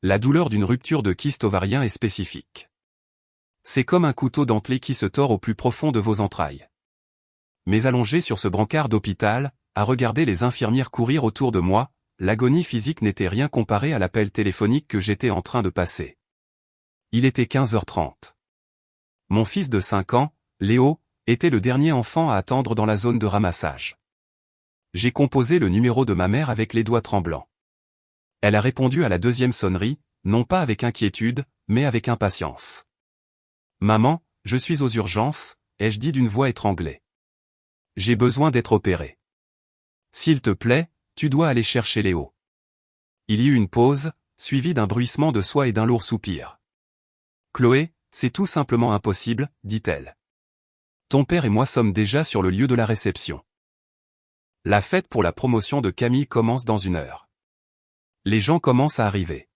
La douleur d'une rupture de kyste ovarien est spécifique. C'est comme un couteau dentelé qui se tord au plus profond de vos entrailles. Mais allongé sur ce brancard d'hôpital, à regarder les infirmières courir autour de moi, l'agonie physique n'était rien comparée à l'appel téléphonique que j'étais en train de passer. Il était 15h30. Mon fils de 5 ans, Léo, était le dernier enfant à attendre dans la zone de ramassage. J'ai composé le numéro de ma mère avec les doigts tremblants. Elle a répondu à la deuxième sonnerie, non pas avec inquiétude, mais avec impatience. « Maman, je suis aux urgences », ai-je dit d'une voix étranglée. « J'ai besoin d'être opéré. S'il te plaît, tu dois aller chercher Léo. » Il y eut une pause, suivie d'un bruissement de soie et d'un lourd soupir. « Chloé, c'est tout simplement impossible, » dit-elle. « Ton père et moi sommes déjà sur le lieu de la réception. La fête pour la promotion de Camille commence dans 1 heure. Les gens commencent à arriver. »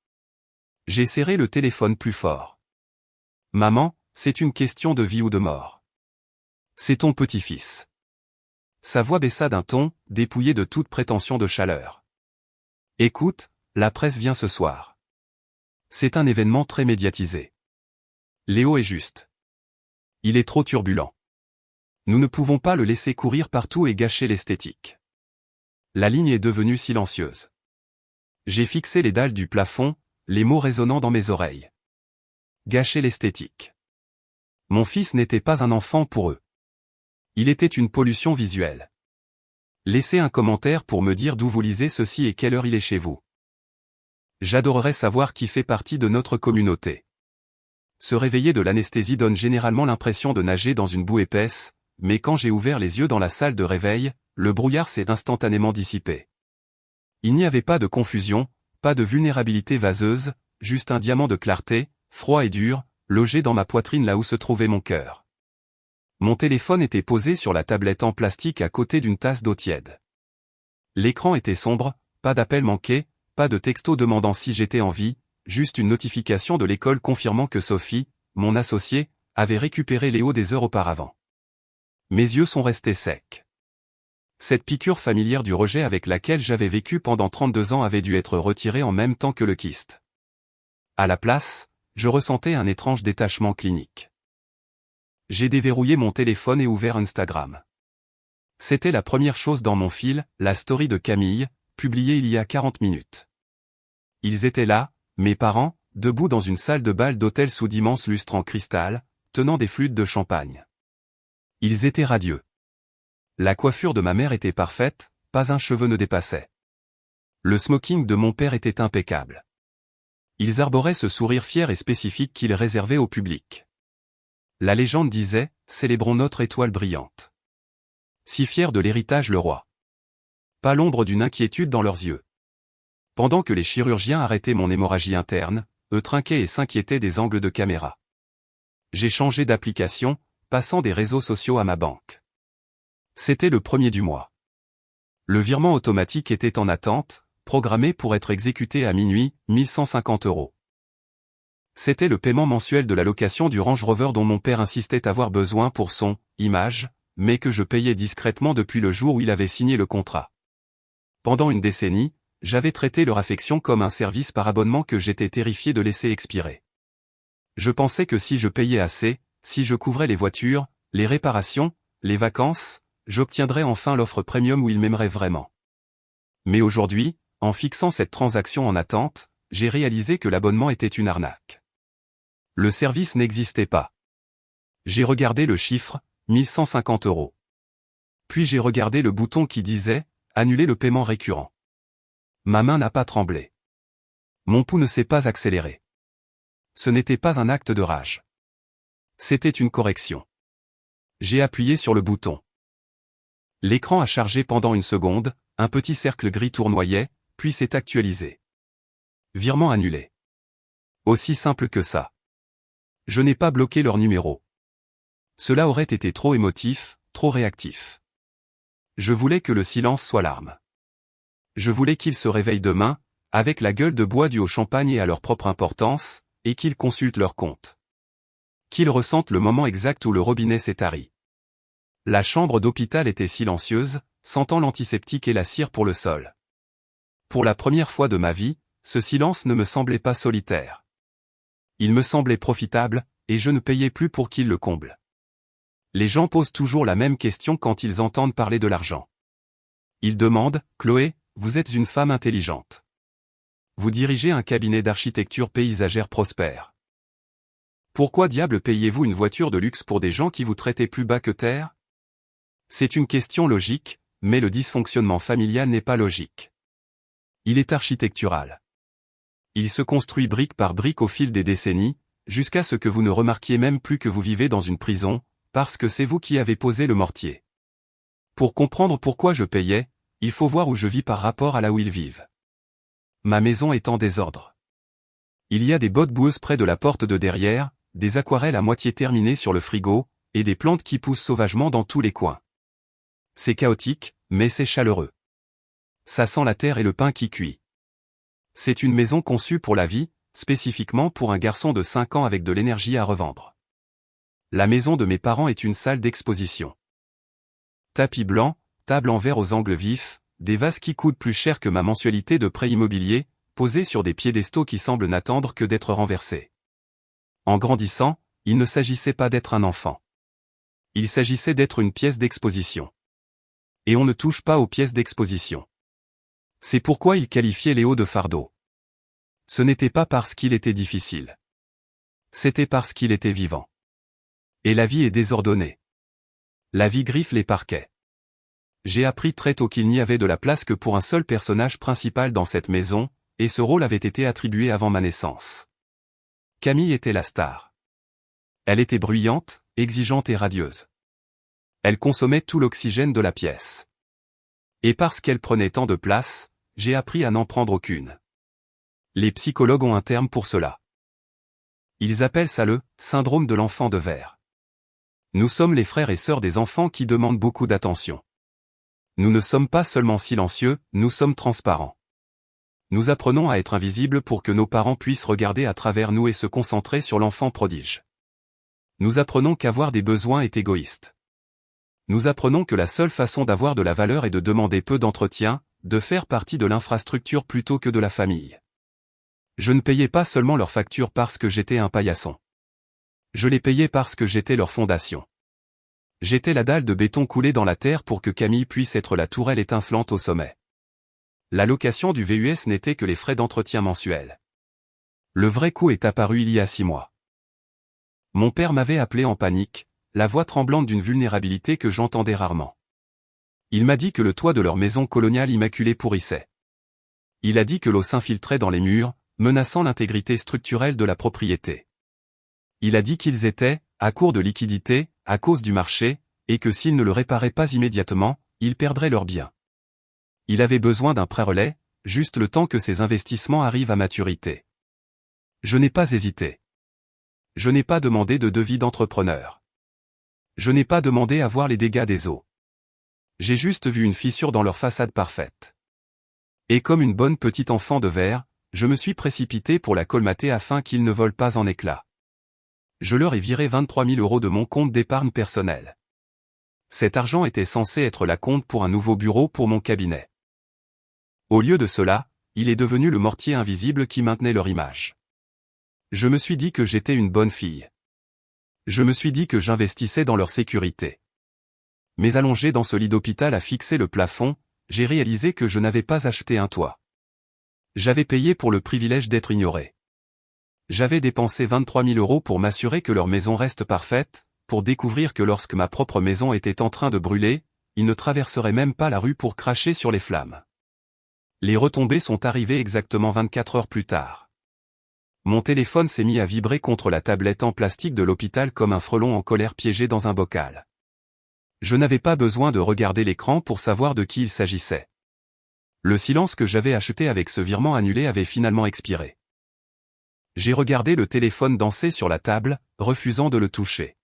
J'ai serré le téléphone plus fort. « Maman, c'est une question de vie ou de mort. C'est ton petit-fils. » Sa voix baissa d'un ton, dépouillé de toute prétention de chaleur. « Écoute, la presse vient ce soir. C'est un événement très médiatisé. Léo est juste. Il est trop turbulent. Nous ne pouvons pas le laisser courir partout et gâcher l'esthétique. » La ligne est devenue silencieuse. J'ai fixé les dalles du plafond, les mots résonnant dans mes oreilles. Gâcher l'esthétique. Mon fils n'était pas un enfant pour eux. Il était une pollution visuelle. Laissez un commentaire pour me dire d'où vous lisez ceci et quelle heure il est chez vous. J'adorerais savoir qui fait partie de notre communauté. Se réveiller de l'anesthésie donne généralement l'impression de nager dans une boue épaisse, mais quand j'ai ouvert les yeux dans la salle de réveil, le brouillard s'est instantanément dissipé. Il n'y avait pas de confusion, pas de vulnérabilité vaseuse, juste un diamant de clarté, froid et dur, logé dans ma poitrine là où se trouvait mon cœur. Mon téléphone était posé sur la tablette en plastique à côté d'une tasse d'eau tiède. L'écran était sombre, pas d'appel manqué, pas de texto demandant si j'étais en vie, juste une notification de l'école confirmant que Sophie, mon associée, avait récupéré Léo des heures auparavant. Mes yeux sont restés secs. Cette piqûre familière du rejet avec laquelle j'avais vécu pendant 32 ans avait dû être retirée en même temps que le kyste. À la place, je ressentais un étrange détachement clinique. J'ai déverrouillé mon téléphone et ouvert Instagram. C'était la première chose dans mon fil, la story de Camille, publiée il y a 40 minutes. Ils étaient là, mes parents, debout dans une salle de bal d'hôtel sous d'immenses lustres en cristal, tenant des flûtes de champagne. Ils étaient radieux. La coiffure de ma mère était parfaite, pas un cheveu ne dépassait. Le smoking de mon père était impeccable. Ils arboraient ce sourire fier et spécifique qu'ils réservaient au public. La légende disait, célébrons notre étoile brillante. Si fiers de l'héritage le roi. Pas l'ombre d'une inquiétude dans leurs yeux. Pendant que les chirurgiens arrêtaient mon hémorragie interne, eux trinquaient et s'inquiétaient des angles de caméra. J'ai changé d'application, passant des réseaux sociaux à ma banque. C'était le 1er du mois. Le virement automatique était en attente, programmé pour être exécuté à minuit, 1150 €. C'était le paiement mensuel de la location du Range Rover dont mon père insistait avoir besoin pour son « image », mais que je payais discrètement depuis le jour où il avait signé le contrat. Pendant une décennie, j'avais traité leur affection comme un service par abonnement que j'étais terrifié de laisser expirer. Je pensais que si je payais assez, si je couvrais les voitures, les réparations, les vacances, j'obtiendrais enfin l'offre premium où ils m'aimeraient vraiment. Mais aujourd'hui, en fixant cette transaction en attente, j'ai réalisé que l'abonnement était une arnaque. Le service n'existait pas. J'ai regardé le chiffre, 1150 €. Puis j'ai regardé le bouton qui disait « Annuler le paiement récurrent ». Ma main n'a pas tremblé. Mon pouls ne s'est pas accéléré. Ce n'était pas un acte de rage. C'était une correction. J'ai appuyé sur le bouton. L'écran a chargé pendant 1 seconde, un petit cercle gris tournoyait, puis s'est actualisé. Virement annulé. Aussi simple que ça. Je n'ai pas bloqué leur numéro. Cela aurait été trop émotif, trop réactif. Je voulais que le silence soit l'arme. Je voulais qu'ils se réveillent demain, avec la gueule de bois due au champagne et à leur propre importance, et qu'ils consultent leur compte. Qu'ils ressentent le moment exact où le robinet s'est tari. La chambre d'hôpital était silencieuse, sentant l'antiseptique et la cire pour le sol. Pour la première fois de ma vie, ce silence ne me semblait pas solitaire. Il me semblait profitable, et je ne payais plus pour qu'il le comble. Les gens posent toujours la même question quand ils entendent parler de l'argent. Ils demandent, « Chloé, vous êtes une femme intelligente. Vous dirigez un cabinet d'architecture paysagère prospère. Pourquoi diable payez-vous une voiture de luxe pour des gens qui vous traitaient plus bas que terre ?» C'est une question logique, mais le dysfonctionnement familial n'est pas logique. Il est architectural. Il se construit brique par brique au fil des décennies, jusqu'à ce que vous ne remarquiez même plus que vous vivez dans une prison, parce que c'est vous qui avez posé le mortier. Pour comprendre pourquoi je payais, il faut voir où je vis par rapport à là où ils vivent. Ma maison est en désordre. Il y a des bottes boueuses près de la porte de derrière, des aquarelles à moitié terminées sur le frigo, et des plantes qui poussent sauvagement dans tous les coins. C'est chaotique, mais c'est chaleureux. Ça sent la terre et le pain qui cuit. C'est une maison conçue pour la vie, spécifiquement pour un garçon de 5 ans avec de l'énergie à revendre. La maison de mes parents est une salle d'exposition. Tapis blanc, table en verre aux angles vifs, des vases qui coûtent plus cher que ma mensualité de prêt immobilier, posés sur des piédestaux qui semblent n'attendre que d'être renversés. En grandissant, il ne s'agissait pas d'être un enfant. Il s'agissait d'être une pièce d'exposition. Et on ne touche pas aux pièces d'exposition. C'est pourquoi il qualifiait Léo de fardeau. Ce n'était pas parce qu'il était difficile. C'était parce qu'il était vivant. Et la vie est désordonnée. La vie griffe les parquets. J'ai appris très tôt qu'il n'y avait de la place que pour un seul personnage principal dans cette maison, et ce rôle avait été attribué avant ma naissance. Camille était la star. Elle était bruyante, exigeante et radieuse. Elle consommait tout l'oxygène de la pièce. Et parce qu'elle prenait tant de place, j'ai appris à n'en prendre aucune. Les psychologues ont un terme pour cela. Ils appellent ça le « syndrome de l'enfant de verre ». Nous sommes les frères et sœurs des enfants qui demandent beaucoup d'attention. Nous ne sommes pas seulement silencieux, nous sommes transparents. Nous apprenons à être invisibles pour que nos parents puissent regarder à travers nous et se concentrer sur l'enfant prodige. Nous apprenons qu'avoir des besoins est égoïste. Nous apprenons que la seule façon d'avoir de la valeur est de demander peu d'entretien, de faire partie de l'infrastructure plutôt que de la famille. Je ne payais pas seulement leurs factures parce que j'étais un paillasson. Je les payais parce que j'étais leur fondation. J'étais la dalle de béton coulée dans la terre pour que Camille puisse être la tourelle étincelante au sommet. La location du VUS n'était que les frais d'entretien mensuels. Le vrai coût est apparu il y a 6 mois. Mon père m'avait appelé en panique, la voix tremblante d'une vulnérabilité que j'entendais rarement. Il m'a dit que le toit de leur maison coloniale immaculée pourrissait. Il a dit que l'eau s'infiltrait dans les murs, menaçant l'intégrité structurelle de la propriété. Il a dit qu'ils étaient, à court de liquidités, à cause du marché, et que s'ils ne le réparaient pas immédiatement, ils perdraient leurs biens. Il avait besoin d'un prêt relais, juste le temps que ses investissements arrivent à maturité. Je n'ai pas hésité. Je n'ai pas demandé de devis d'entrepreneur. Je n'ai pas demandé à voir les dégâts des eaux. J'ai juste vu une fissure dans leur façade parfaite. Et comme une bonne petite enfant de verre, je me suis précipité pour la colmater afin qu'ils ne volent pas en éclats. Je leur ai viré 23 000 € de mon compte d'épargne personnelle. Cet argent était censé être l'acompte pour un nouveau bureau pour mon cabinet. Au lieu de cela, il est devenu le mortier invisible qui maintenait leur image. Je me suis dit que j'étais une bonne fille. Je me suis dit que j'investissais dans leur sécurité. Mais allongé dans ce lit d'hôpital à fixer le plafond, j'ai réalisé que je n'avais pas acheté un toit. J'avais payé pour le privilège d'être ignoré. J'avais dépensé 23 000 € pour m'assurer que leur maison reste parfaite, pour découvrir que lorsque ma propre maison était en train de brûler, ils ne traverseraient même pas la rue pour cracher sur les flammes. Les retombées sont arrivées exactement 24 heures plus tard. Mon téléphone s'est mis à vibrer contre la tablette en plastique de l'hôpital comme un frelon en colère piégé dans un bocal. Je n'avais pas besoin de regarder l'écran pour savoir de qui il s'agissait. Le silence que j'avais acheté avec ce virement annulé avait finalement expiré. J'ai regardé le téléphone danser sur la table, refusant de le toucher.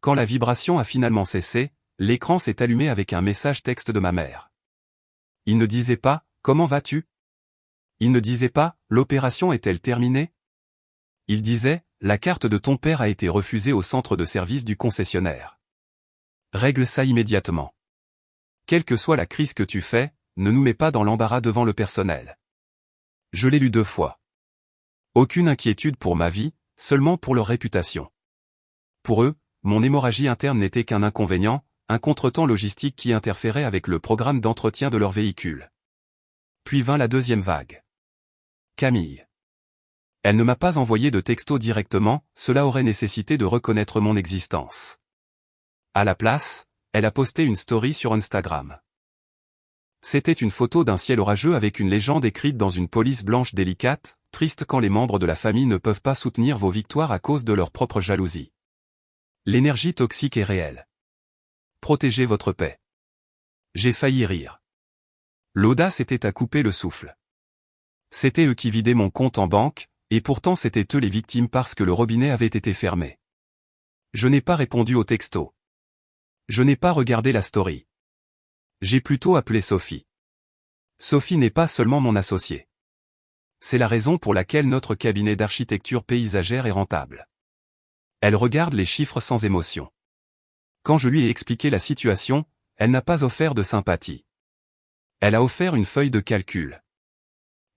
Quand la vibration a finalement cessé, l'écran s'est allumé avec un message texte de ma mère. Il ne disait pas « Comment vas-tu ?» Il ne disait pas « L'opération est-elle terminée ?» Il disait « La carte de ton père a été refusée au centre de service du concessionnaire. Règle ça immédiatement. Quelle que soit la crise que tu fais, ne nous mets pas dans l'embarras devant le personnel. » Je l'ai lu 2 fois. Aucune inquiétude pour ma vie, seulement pour leur réputation. Pour eux, mon hémorragie interne n'était qu'un inconvénient, un contretemps logistique qui interférait avec le programme d'entretien de leur véhicule. Puis vint la deuxième vague. Camille. Elle ne m'a pas envoyé de texto directement, cela aurait nécessité de reconnaître mon existence. À la place, elle a posté une story sur Instagram. C'était une photo d'un ciel orageux avec une légende écrite dans une police blanche délicate, triste quand les membres de la famille ne peuvent pas soutenir vos victoires à cause de leur propre jalousie. L'énergie toxique est réelle. Protégez votre paix. J'ai failli rire. L'audace était à couper le souffle. C'était eux qui vidaient mon compte en banque, et pourtant c'étaient eux les victimes parce que le robinet avait été fermé. Je n'ai pas répondu au texto. Je n'ai pas regardé la story. J'ai plutôt appelé Sophie. Sophie n'est pas seulement mon associée. C'est la raison pour laquelle notre cabinet d'architecture paysagère est rentable. Elle regarde les chiffres sans émotion. Quand je lui ai expliqué la situation, elle n'a pas offert de sympathie. Elle a offert une feuille de calcul.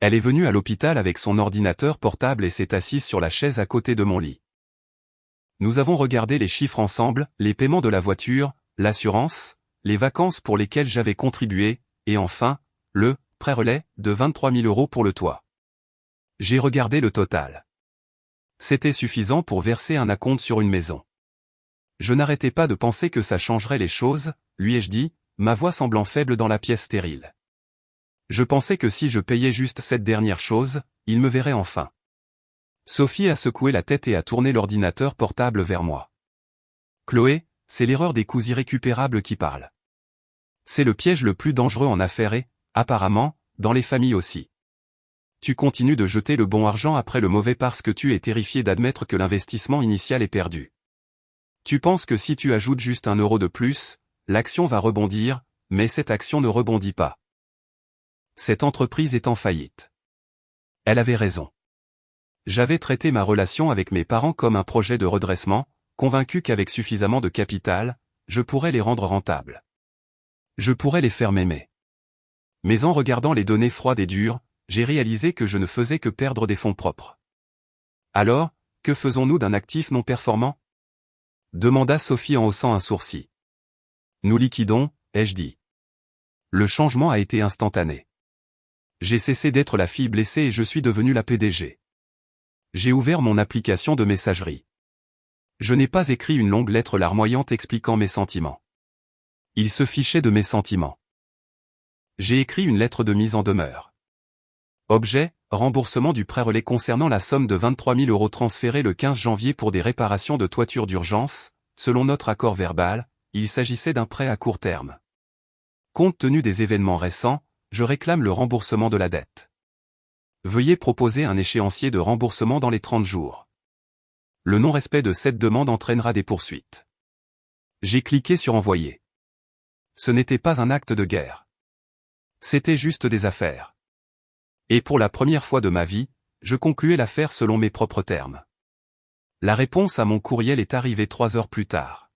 Elle est venue à l'hôpital avec son ordinateur portable et s'est assise sur la chaise à côté de mon lit. Nous avons regardé les chiffres ensemble, les paiements de la voiture, l'assurance, les vacances pour lesquelles j'avais contribué, et enfin, le prêt-relais de 23 000 € pour le toit. J'ai regardé le total. C'était suffisant pour verser un acompte sur une maison. Je n'arrêtais pas de penser que ça changerait les choses, lui ai-je dit, ma voix semblant faible dans la pièce stérile. Je pensais que si je payais juste cette dernière chose, il me verrait enfin. Sophie a secoué la tête et a tourné l'ordinateur portable vers moi. Chloé, c'est l'erreur des coûts irrécupérables qui parle. C'est le piège le plus dangereux en affaires et, apparemment, dans les familles aussi. Tu continues de jeter le bon argent après le mauvais parce que tu es terrifié d'admettre que l'investissement initial est perdu. Tu penses que si tu ajoutes juste 1 € de plus, l'action va rebondir, mais cette action ne rebondit pas. Cette entreprise est en faillite. Elle avait raison. J'avais traité ma relation avec mes parents comme un projet de redressement, convaincu qu'avec suffisamment de capital, je pourrais les rendre rentables. Je pourrais les faire m'aimer. Mais en regardant les données froides et dures, j'ai réalisé que je ne faisais que perdre des fonds propres. Alors, que faisons-nous d'un actif non performant ? Demanda Sophie en haussant un sourcil. Nous liquidons, ai-je dit. Le changement a été instantané. J'ai cessé d'être la fille blessée et je suis devenu la PDG. J'ai ouvert mon application de messagerie. Je n'ai pas écrit une longue lettre larmoyante expliquant mes sentiments. Il se fichait de mes sentiments. J'ai écrit une lettre de mise en demeure. Objet, remboursement du prêt-relais concernant la somme de 23 000 € transférée le 15 janvier pour des réparations de toiture d'urgence, selon notre accord verbal, il s'agissait d'un prêt à court terme. Compte tenu des événements récents, je réclame le remboursement de la dette. Veuillez proposer un échéancier de remboursement dans les 30 jours. Le non-respect de cette demande entraînera des poursuites. J'ai cliqué sur envoyer. Ce n'était pas un acte de guerre. C'était juste des affaires. Et pour la première fois de ma vie, je concluais l'affaire selon mes propres termes. La réponse à mon courriel est arrivée 3 heures plus tard.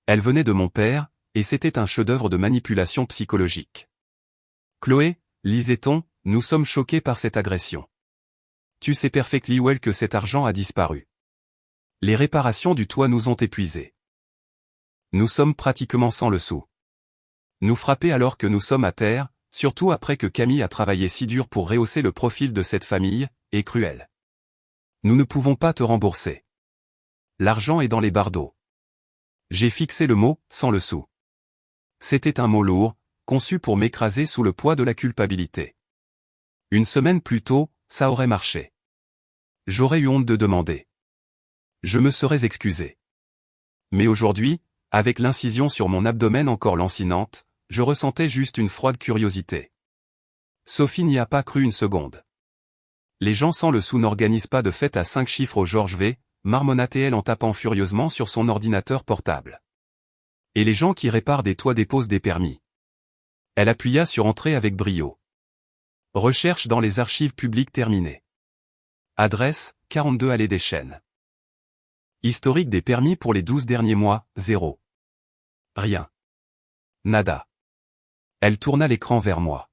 Elle venait de mon père, et c'était un chef-d'œuvre de manipulation psychologique. Chloé, lisait-on, nous sommes choqués par cette agression. Tu sais perfectly well que cet argent a disparu. Les réparations du toit nous ont épuisés. Nous sommes pratiquement sans le sou. Nous frapper alors que nous sommes à terre, surtout après que Camille a travaillé si dur pour rehausser le profil de cette famille, est cruel. Nous ne pouvons pas te rembourser. L'argent est dans les bardeaux. J'ai fixé le mot, sans le sou. C'était un mot lourd, conçu pour m'écraser sous le poids de la culpabilité. Une semaine plus tôt, ça aurait marché. J'aurais eu honte de demander. Je me serais excusé. Mais aujourd'hui, avec l'incision sur mon abdomen encore lancinante, je ressentais juste une froide curiosité. Sophie n'y a pas cru une seconde. Les gens sans le sou n'organisent pas de fête à 5 chiffres au Georges V, marmonnait-elle en tapant furieusement sur son ordinateur portable. Et les gens qui réparent des toits déposent des permis. Elle appuya sur Entrée avec brio. Recherche dans les archives publiques terminées. Adresse, 42 allée des Chênes. Historique des permis pour les 12 derniers mois, 0. Rien. Nada. Elle tourna l'écran vers moi.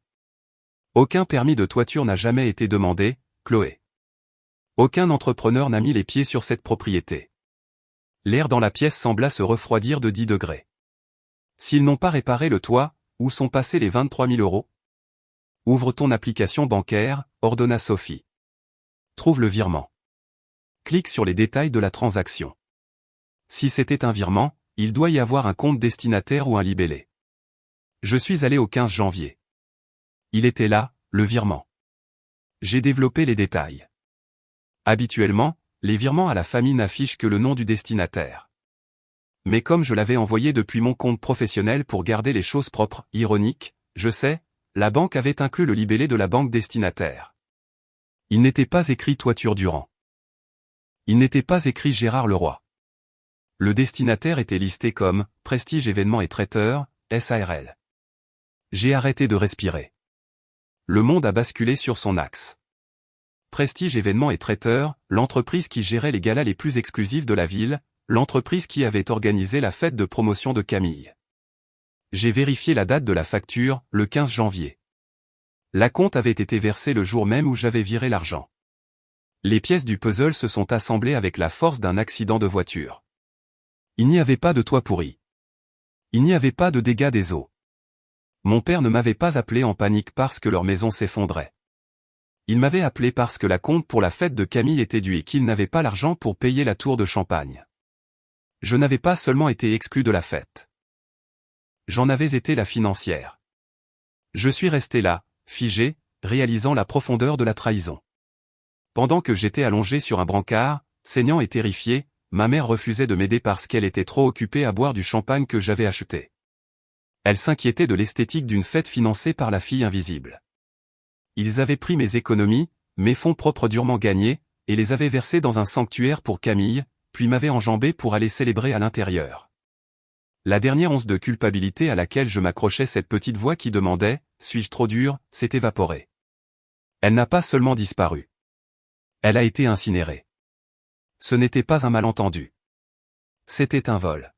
Aucun permis de toiture n'a jamais été demandé, Chloé. Aucun entrepreneur n'a mis les pieds sur cette propriété. L'air dans la pièce sembla se refroidir de 10 degrés. S'ils n'ont pas réparé le toit, où sont passés les 23 000 €? Ouvre ton application bancaire, ordonna Sophie. Trouve le virement. Clique sur les détails de la transaction. Si c'était un virement, il doit y avoir un compte destinataire ou un libellé. Je suis allé au 15 janvier. Il était là, le virement. J'ai développé les détails. Habituellement, les virements à la famille n'affichent que le nom du destinataire. Mais comme je l'avais envoyé depuis mon compte professionnel pour garder les choses propres, ironique, je sais, la banque avait inclus le libellé de la banque destinataire. Il n'était pas écrit Toiture Durand. Il n'était pas écrit Gérard Leroy. Le destinataire était listé comme Prestige Événements et Traiteurs, SARL. J'ai arrêté de respirer. Le monde a basculé sur son axe. Prestige Événements et Traiteurs, l'entreprise qui gérait les galas les plus exclusifs de la ville, l'entreprise qui avait organisé la fête de promotion de Camille. J'ai vérifié la date de la facture, le 15 janvier. L'acompte avait été versé le jour même où j'avais viré l'argent. Les pièces du puzzle se sont assemblées avec la force d'un accident de voiture. Il n'y avait pas de toit pourri. Il n'y avait pas de dégâts des eaux. Mon père ne m'avait pas appelé en panique parce que leur maison s'effondrait. Il m'avait appelé parce que l'acompte pour la fête de Camille était dû et qu'il n'avait pas l'argent pour payer la tour de champagne. Je n'avais pas seulement été exclu de la fête. J'en avais été la financière. Je suis resté là, figé, réalisant la profondeur de la trahison. Pendant que j'étais allongé sur un brancard, saignant et terrifié, ma mère refusait de m'aider parce qu'elle était trop occupée à boire du champagne que j'avais acheté. Elle s'inquiétait de l'esthétique d'une fête financée par la fille invisible. Ils avaient pris mes économies, mes fonds propres durement gagnés, et les avaient versés dans un sanctuaire pour Camille, puis m'avaient enjambé pour aller célébrer à l'intérieur. La dernière once de culpabilité à laquelle je m'accrochais, cette petite voix qui demandait « Suis-je trop dur ?», s'est évaporée. Elle n'a pas seulement disparu. Elle a été incinérée. Ce n'était pas un malentendu. C'était un vol.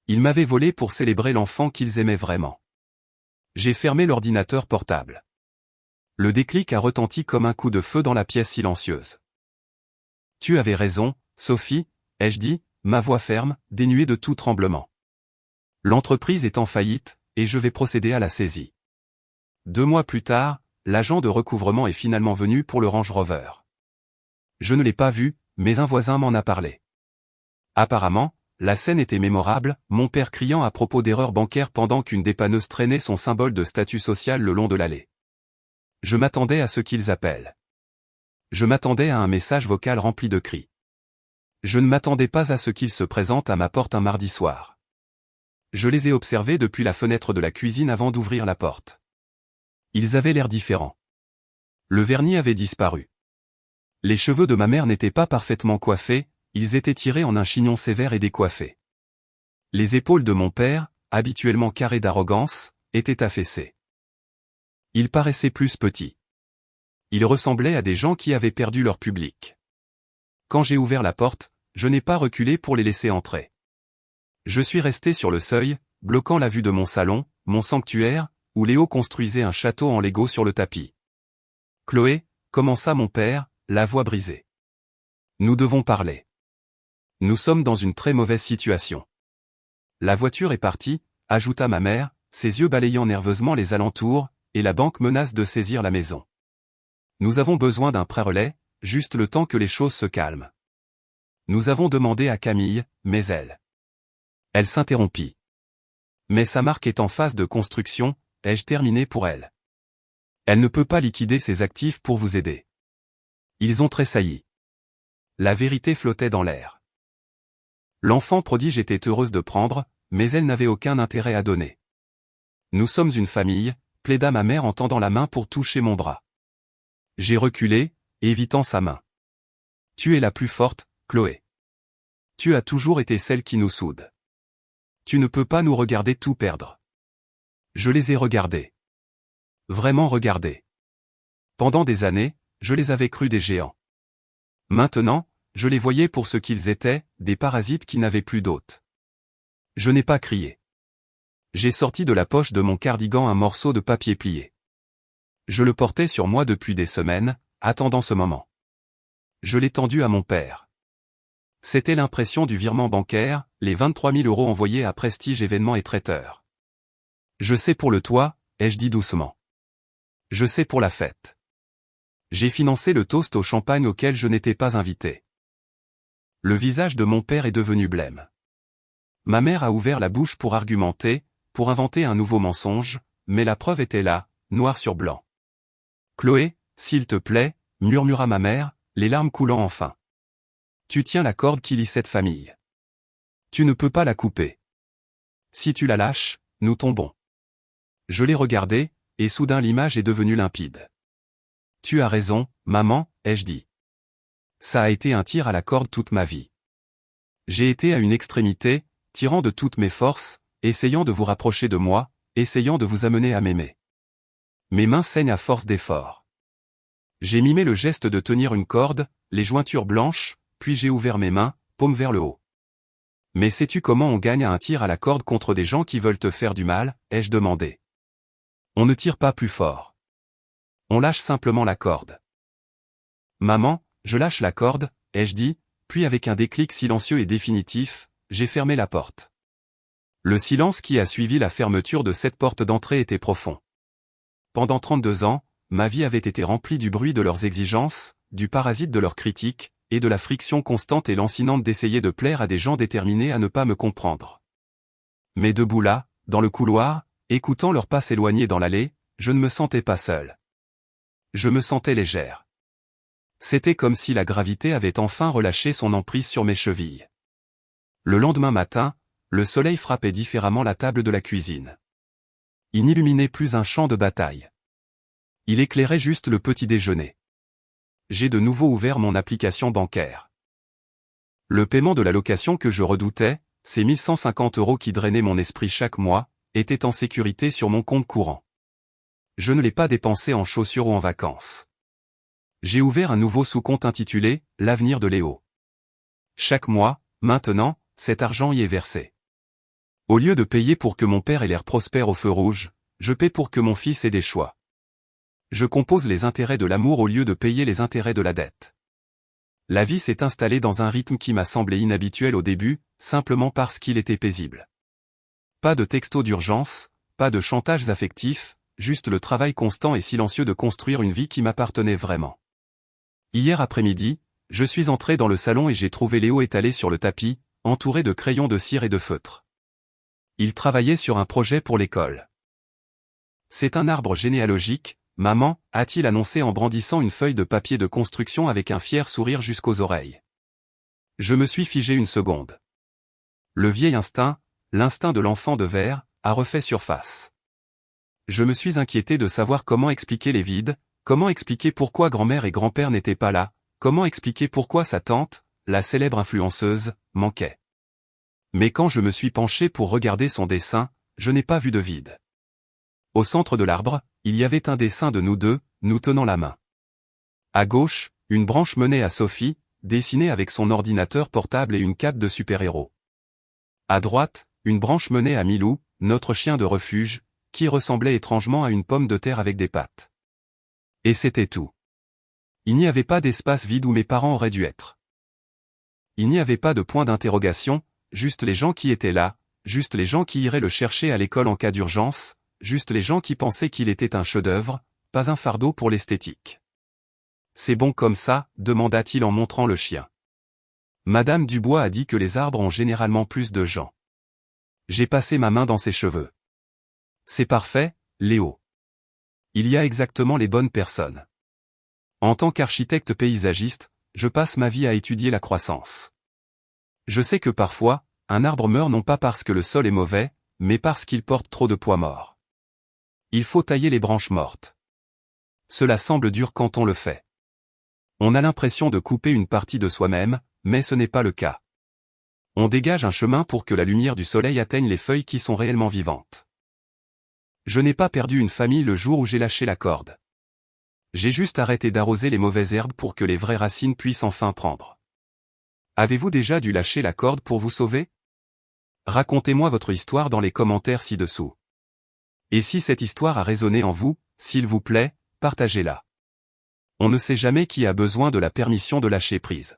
Ils m'avaient volé pour célébrer l'enfant qu'ils aimaient vraiment. J'ai fermé l'ordinateur portable. Le déclic a retenti comme un coup de feu dans la pièce silencieuse. Tu avais raison, Sophie, ai-je dit, ma voix ferme, dénuée de tout tremblement. L'entreprise est en faillite, et je vais procéder à la saisie. 2 mois plus tard, l'agent de recouvrement est finalement venu pour le Range Rover. Je ne l'ai pas vu, mais un voisin m'en a parlé. Apparemment, la scène était mémorable, mon père criant à propos d'erreurs bancaires pendant qu'une dépanneuse traînait son symbole de statut social le long de l'allée. Je m'attendais à ce qu'ils appellent. Je m'attendais à un message vocal rempli de cris. Je ne m'attendais pas à ce qu'ils se présentent à ma porte un mardi soir. Je les ai observés depuis la fenêtre de la cuisine avant d'ouvrir la porte. Ils avaient l'air différents. Le vernis avait disparu. Les cheveux de ma mère n'étaient pas parfaitement coiffés, ils étaient tirés en un chignon sévère et décoiffés. Les épaules de mon père, habituellement carrées d'arrogance, étaient affaissées. Il paraissait plus petit. Il ressemblait à des gens qui avaient perdu leur public. Quand j'ai ouvert la porte, je n'ai pas reculé pour les laisser entrer. Je suis resté sur le seuil, bloquant la vue de mon salon, mon sanctuaire, où Léo construisait un château en Lego sur le tapis. Chloé, commença mon père, la voix brisée. Nous devons parler. Nous sommes dans une très mauvaise situation. La voiture est partie, ajouta ma mère, ses yeux balayant nerveusement les alentours, et la banque menace de saisir la maison. Nous avons besoin d'un prêt-relais, juste le temps que les choses se calment. Nous avons demandé à Camille, mais elle s'interrompit. Mais sa marque est en phase de construction, ai-je terminé pour elle. Elle ne peut pas liquider ses actifs pour vous aider. Ils ont tressailli. La vérité flottait dans l'air. L'enfant prodige était heureuse de prendre, mais elle n'avait aucun intérêt à donner. Nous sommes une famille, plaida ma mère en tendant la main pour toucher mon bras. J'ai reculé, évitant sa main. Tu es la plus forte, Chloé. Tu as toujours été celle qui nous soude. Tu ne peux pas nous regarder tout perdre. Je les ai regardés. Vraiment regardés. Pendant des années, je les avais crus des géants. Maintenant, je les voyais pour ce qu'ils étaient, des parasites qui n'avaient plus d'hôte. Je n'ai pas crié. J'ai sorti de la poche de mon cardigan un morceau de papier plié. Je le portais sur moi depuis des semaines, attendant ce moment. Je l'ai tendu à mon père. C'était l'impression du virement bancaire, les 23 000 € envoyés à Prestige Événements et Traiteurs. Je sais pour le toit, ai-je dit doucement. Je sais pour la fête. J'ai financé le toast au champagne auquel je n'étais pas invité. Le visage de mon père est devenu blême. Ma mère a ouvert la bouche pour argumenter, pour inventer un nouveau mensonge, mais la preuve était là, noir sur blanc. Chloé, s'il te plaît, murmura ma mère, les larmes coulant enfin. Tu tiens la corde qui lie cette famille. Tu ne peux pas la couper. Si tu la lâches, nous tombons. Je l'ai regardé, et soudain l'image est devenue limpide. Tu as raison, maman, ai-je dit. Ça a été un tir à la corde toute ma vie. J'ai été à une extrémité, tirant de toutes mes forces, essayant de vous rapprocher de moi, essayant de vous amener à m'aimer. Mes mains saignent à force d'efforts. J'ai mimé le geste de tenir une corde, les jointures blanches, puis j'ai ouvert mes mains, paume vers le haut. Mais sais-tu comment on gagne à un tir à la corde contre des gens qui veulent te faire du mal, ai-je demandé. On ne tire pas plus fort. On lâche simplement la corde. Maman, je lâche la corde, ai-je dit, puis avec un déclic silencieux et définitif, j'ai fermé la porte. Le silence qui a suivi la fermeture de cette porte d'entrée était profond. Pendant 32 ans, ma vie avait été remplie du bruit de leurs exigences, du parasite de leurs critiques, et de la friction constante et lancinante d'essayer de plaire à des gens déterminés à ne pas me comprendre. Mais debout là, dans le couloir, écoutant leurs pas s'éloigner dans l'allée, je ne me sentais pas seul. Je me sentais légère. C'était comme si la gravité avait enfin relâché son emprise sur mes chevilles. Le lendemain matin, le soleil frappait différemment la table de la cuisine. Il n'illuminait plus un champ de bataille. Il éclairait juste le petit déjeuner. J'ai de nouveau ouvert mon application bancaire. Le paiement de la location que je redoutais, ces 1150 € qui drainaient mon esprit chaque mois, était en sécurité sur mon compte courant. Je ne l'ai pas dépensé en chaussures ou en vacances. J'ai ouvert un nouveau sous-compte intitulé « L'avenir de Léo ». Chaque mois, maintenant, cet argent y est versé. Au lieu de payer pour que mon père ait l'air prospère au feu rouge, je paie pour que mon fils ait des choix. Je compose les intérêts de l'amour au lieu de payer les intérêts de la dette. La vie s'est installée dans un rythme qui m'a semblé inhabituel au début, simplement parce qu'il était paisible. Pas de textos d'urgence, pas de chantages affectifs, juste le travail constant et silencieux de construire une vie qui m'appartenait vraiment. Hier après-midi, je suis entré dans le salon et j'ai trouvé Léo étalé sur le tapis, entouré de crayons de cire et de feutres. Il travaillait sur un projet pour l'école. C'est un arbre généalogique, maman, a-t-il annoncé en brandissant une feuille de papier de construction avec un fier sourire jusqu'aux oreilles. Je me suis figé une seconde. Le vieil instinct, l'instinct de l'enfant de verre, a refait surface. Je me suis inquiété de savoir comment expliquer les vides, comment expliquer pourquoi grand-mère et grand-père n'étaient pas là, comment expliquer pourquoi sa tante, la célèbre influenceuse, manquait. Mais quand je me suis penché pour regarder son dessin, je n'ai pas vu de vide. Au centre de l'arbre, il y avait un dessin de nous deux, nous tenant la main. À gauche, une branche menait à Sophie, dessinée avec son ordinateur portable et une cape de super-héros. À droite, une branche menait à Milou, notre chien de refuge, qui ressemblait étrangement à une pomme de terre avec des pattes. Et c'était tout. Il n'y avait pas d'espace vide où mes parents auraient dû être. Il n'y avait pas de point d'interrogation, juste les gens qui étaient là, juste les gens qui iraient le chercher à l'école en cas d'urgence, juste les gens qui pensaient qu'il était un chef-d'œuvre, pas un fardeau pour l'esthétique. C'est bon comme ça, demanda-t-il en montrant le chien. Madame Dubois a dit que les arbres ont généralement plus de gens. J'ai passé ma main dans ses cheveux. C'est parfait, Léo. Il y a exactement les bonnes personnes. En tant qu'architecte paysagiste, je passe ma vie à étudier la croissance. Je sais que parfois, un arbre meurt non pas parce que le sol est mauvais, mais parce qu'il porte trop de poids mort. Il faut tailler les branches mortes. Cela semble dur quand on le fait. On a l'impression de couper une partie de soi-même, mais ce n'est pas le cas. On dégage un chemin pour que la lumière du soleil atteigne les feuilles qui sont réellement vivantes. Je n'ai pas perdu une famille le jour où j'ai lâché la corde. J'ai juste arrêté d'arroser les mauvaises herbes pour que les vraies racines puissent enfin prendre. Avez-vous déjà dû lâcher la corde pour vous sauver? Racontez-moi votre histoire dans les commentaires ci-dessous. Et si cette histoire a résonné en vous, s'il vous plaît, partagez-la. On ne sait jamais qui a besoin de la permission de lâcher prise.